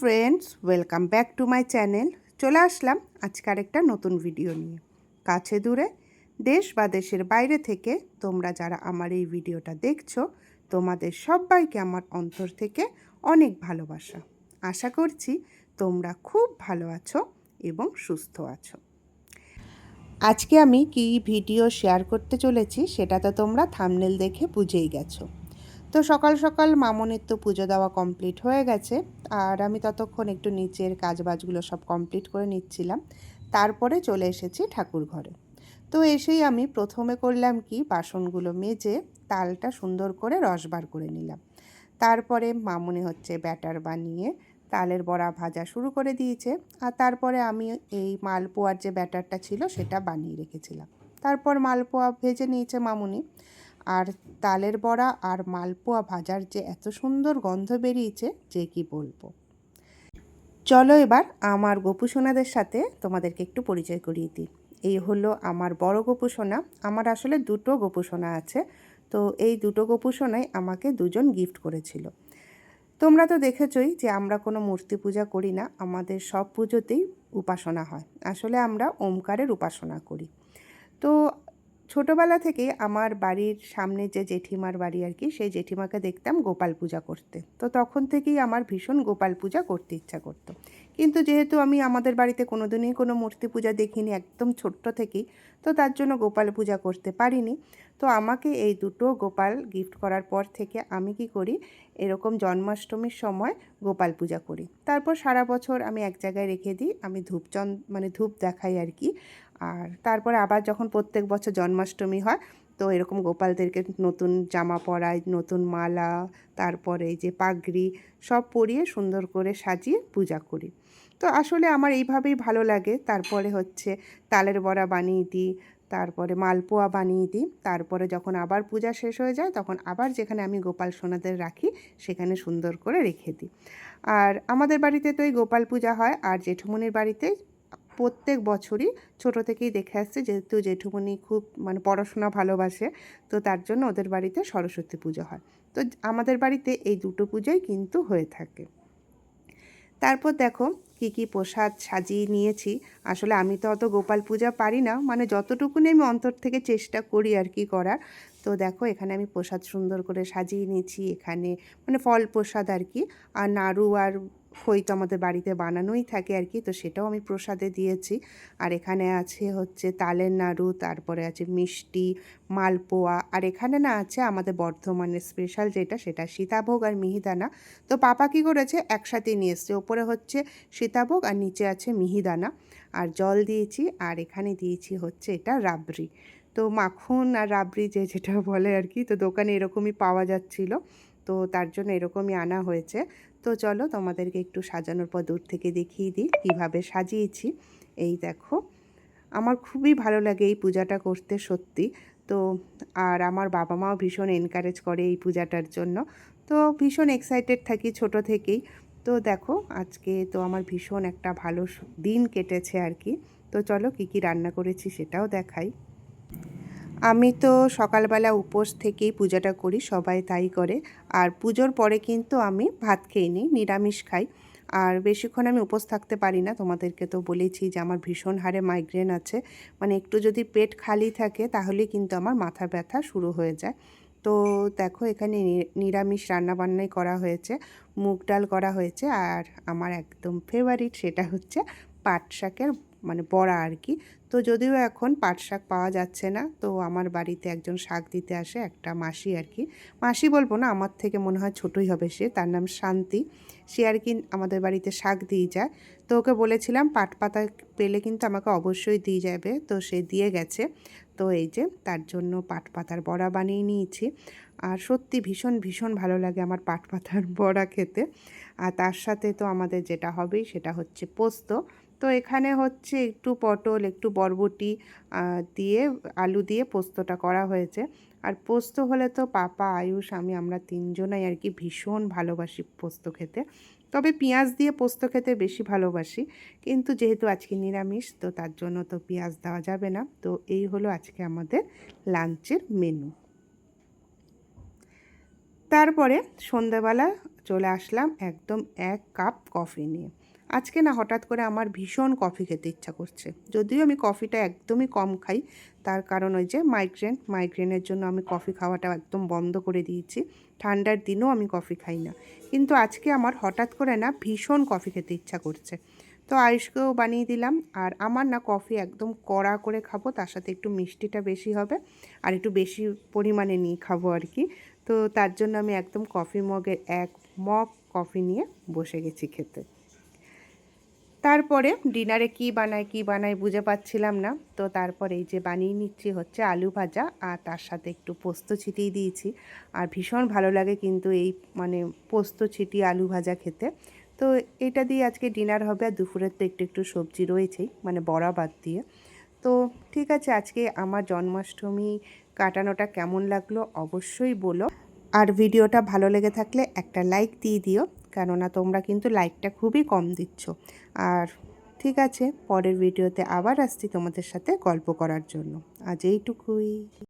Friends, welcome back to my channel. চলে আসলাম আজকে আরেকটা নতুন ভিডিও নিয়ে। কাছে দূরে, দেশ বা দেশের বাইরে থেকে তোমরা যারা আমার এই ভিডিওটা দেখছো, তোমাদের সবাইকে আমার অন্তর থেকে অনেক ভালোবাসা। আশা করছি তোমরা খুব ভালো আছো এবং সুস্থ আছো। আজকে আমি কি ভিডিও শেয়ার করতে চলেছি সেটা তো তোমরা থাম্বনেল দেখে বুঝেই গেছো। তো সকাল সকাল মামনের তো পুজো দেওয়া কমপ্লিট হয়ে গেছে, আর আমি ততক্ষণ একটু নিচের কাজবাজগুলো সব কমপ্লিট করে নিচ্ছিলাম। তারপরে চলে এসেছি ঠাকুর ঘরে। তো এসেই আমি প্রথমে করলাম কি, বাসনগুলো মেজে তালটা সুন্দর করে রস বার করে নিলাম। তারপরে মামনি হচ্ছে ব্যাটার বানিয়ে তালের বড়া ভাজা শুরু করে দিয়েছে, আর তারপরে আমি এই মালপোয়ার যে ব্যাটারটা ছিল সেটা বানিয়ে রেখেছিলাম। তারপর মালপোয়া ভেজে নিয়েছে মামনি। আর তালের বড়া আর মালপোয়া ভাজার যে এত সুন্দর গন্ধ বেরিয়েছে যে কি বলবো। চলো এবার আমার গোপুসোনাদের সাথে তোমাদেরকে একটু পরিচয় করিয়ে দিই। এই হলো আমার বড় গোপুসোনা। আমার আসলে দুটো গোপুসোনা আছে। তো এই দুটো গোপুসোনাই আমাকে দুজন গিফট করেছিল। তোমরা তো দেখেছই যে আমরা কোনো মূর্তি পূজা করি না, আমাদের সব পুজোতেই উপাসনা হয়। আসলে আমরা ওমকারের উপাসনা করি। তো ছোটোবেলা থেকেই আমার বাড়ির সামনে যে জেঠিমার বাড়ি আর কি, সেই জেঠিমাকে দেখতাম গোপাল পূজা করতে। তো তখন থেকেই আমার ভীষণ গোপাল পূজা করতে ইচ্ছা করতো। কিন্তু যেহেতু আমি আমাদের বাড়িতে কোনো দিনই কোনো মূর্তি পূজা দেখিনি একদম ছোট্ট থেকেই, তো তার জন্য গোপাল পূজা করতে পারিনি। তো আমাকে এই দুটো গোপাল গিফট করার পর থেকে আমি কি করি, এরকম জন্মাষ্টমীর সময় গোপাল পূজা করি। তারপর সারা বছর আমি এক জায়গায় রেখে দিই, আমি ধূপ দেখাই আর কি। আর তারপরে আবার যখন প্রত্যেক বছর জন্মাষ্টমী হয়, তো এরকম গোপালদেরকে নতুন জামা পরাই, নতুন মালা, তারপরে এই যে পাগড়ি সব পরিয়ে সুন্দর করে সাজিয়ে পূজা করি। তো আসলে আমার এইভাবেই ভালো লাগে। তারপরে হচ্ছে তালের বড়া বানিয়ে দিই, তারপরে মালপোয়া বানিয়ে দিই। তারপরে যখন আবার পূজা শেষ হয়ে যায় তখন আবার যেখানে আমি গোপাল সোনাদের রাখি সেখানে সুন্দর করে রেখে দিই। আর আমাদের বাড়িতে তো এই গোপাল পূজা হয়, আর জেঠুমনির বাড়িতে প্রত্যেক বছরই ছোট থেকেই দেখে আসছে, যেহেতু জেঠুমনি খুব পড়াশোনা ভালোবাসে, তো তার জন্য ওদের বাড়িতে সরস্বতী পুজো হয়। তো আমাদের বাড়িতে এই দুটো পুজোই কিন্তু হয়ে থাকে। তারপর দেখো কি কি প্রসাদ সাজিয়ে নিয়েছি। আসলে আমি তো অত গোপাল পূজা পারি না, যতটুকুনি আমি অন্তর থেকে চেষ্টা করি আর কি করার। তো দেখো এখানে আমি প্রসাদ সুন্দর করে সাজিয়ে নিয়েছি। এখানে ফল প্রসাদ আর কি, আর নাড়ু আর খই তো আমাদের বাড়িতে বানানোই থাকে আর কি, তো সেটাও আমি প্রসাদে দিয়েছি। আর এখানে আছে হচ্ছে তালের নাড়ু, তারপরে আছে মিষ্টি, মালপোয়া, আর এখানে না আছে আমাদের বর্ধমানের স্পেশাল যেটা, সেটা সীতাভোগ আর মিহিদানা। তো পাপা কী করেছে, একসাথে নিয়ে এসছে। ওপরে হচ্ছে সীতাভোগ আর নিচে আছে মিহিদানা, আর জল দিয়েছি। আর এখানে দিয়েছি হচ্ছে এটা রাবড়ি। তো মাখন আর রাবড়ি যে যেটা বলে আর কি, তো দোকানে এরকমই পাওয়া যাচ্ছিলো, তো তার জন্য এরকমই আনা হয়েছে। তো চলো তোমাদেরকে একটু সাজানোর পর দূর থেকে দেখিয়ে দিই কীভাবে সাজিয়েছি। এই দেখো, আমার খুবই ভালো লাগে এই পূজাটা করতে সত্যি। তো আর আমার বাবা মাও ভীষণ এনকারেজ করে এই পূজাটার জন্য। তো ভীষণ এক্সাইটেড থাকি ছোট থেকেই। তো দেখো আজকে তো আমার ভীষণ একটা ভালো দিন কেটেছে আর কি। তো চলো কী কী রান্না করেছি সেটাও দেখাই। আমি তো সকালবেলা উপোস থেকেই পূজাটা করি, সবাই তাই করে। আর পুজোর পরে কিন্তু আমি ভাত খেয়ে নিই, নিরামিষ খাই। আর বেশিক্ষণ আমি উপোস থাকতে পারি না, তোমাদেরকে তো বলেছি যে আমার ভীষণ হারে মাইগ্রেন আছে। একটু যদি পেট খালি থাকে তাহলেই কিন্তু আমার মাথা ব্যথা শুরু হয়ে যায়। তো দেখো এখানে নিরামিষ রান্নাবান্নাই করা হয়েছে, মুগ ডাল করা হয়েছে, আর আমার একদম ফেভারিট সেটা হচ্ছে পাট শাকের বড়া আর কি। তো যদিও এখন পাট শাক পাওয়া যাচ্ছে না, তো আমার বাড়িতে একজন শাক দিতে আসে, একটা মাসি আর কি। মাসি বলবো না, আমার থেকে মনে হয় ছোটোই হবে সে, তার নাম শান্তি। সে আর কি আমাদের বাড়িতে শাক দিয়ে যায়। তো ওকে বলেছিলাম পাট পাতা পেলে কিন্তু আমাকে অবশ্যই দিয়ে যাবে, তো সে দিয়ে গেছে। তো এই যে তার জন্য পাট পাতার বড়া বানিয়ে নিয়েছি। আর সত্যি ভীষণ ভীষণ ভালো লাগে আমার পাট পাতার বড়া খেতে। আর তার সাথে তো আমাদের যেটা হবেই সেটা হচ্ছে পোস্ত। তো এখানে হচ্ছে একটু পটল, একটু বরবটি দিয়ে, আলু দিয়ে পোস্তটা করা হয়েছে। আর পোস্ত হলে তো পাপা, আয়ুষ, আমরা তিনজনাই আর কি ভীষণ ভালোবাসি পোস্ত খেতে। তবে পেঁয়াজ দিয়ে পোস্ত খেতে বেশি ভালোবাসি, কিন্তু যেহেতু আজকে নিরামিষ তো তার জন্য তো পেঁয়াজ দেওয়া যাবে না। তো এই হলো আজকে আমাদের লাঞ্চের মেনু। তারপরে সন্ধ্যাবেলা চলে আসলাম একদম 1 কাপ কফি নিয়ে। আজকে না হঠাৎ করে আমার ভীষণ কফি খেতে ইচ্ছা করছে। যদিও আমি কফিটা একদমই কম খাই, তার কারণ ওই যে মাইগ্রেনের জন্য আমি কফি খাওয়াটা একদম বন্ধ করে দিয়েছি। ঠান্ডার দিনেও আমি কফি খাই না। কিন্তু আজকে আমার হঠাৎ করে না ভীষণ কফি খেতে ইচ্ছা করছে। তো আয়ুষকেও বানিয়ে দিলাম। আর আমার না কফি একদম কড়া করে খাবো, তার সাথে একটু মিষ্টিটা বেশি হবে আর একটু বেশি পরিমাণে নিয়ে খাবো আর কি। তো তার জন্য আমি একদম কফি মগের 1 মগ কফি নিয়ে বসে গেছি খেতে। তারপরে ডিনারে কি বানাই বুঝে পাচ্ছিলাম না। তো তারপরে এই যে বানিয়ে নিচ্ছি হচ্ছে আলু ভাজা, আর তার সাথে একটু পোস্ত ছিটিয়ে দিয়েছি। আর ভীষণ ভালো লাগে কিন্তু এই মানে পোস্ত ছিটিয়ে আলু ভাজা খেতে। তো এটা দিয়ে আজকে ডিনার হবে। আর দুপুরের তো একটু সবজি রয়েছেই, মানে বড়া বাদ দিয়ে। তো ঠিক আছে, আজকে আমার জন্মাষ্টমী কাটানোটা কেমন লাগলো অবশ্যই বলো। আর ভিডিওটা ভালো লেগে থাকলে একটা লাইক দিয়ে দিও, কেননা তোমরা কিন্তু লাইকটা খুবই কম দিচ্ছ। আর ঠিক আছে, পরের ভিডিওতে আবার আসছি তোমাদের সাথে গল্প করার জন্য। আজ এইটুকুই।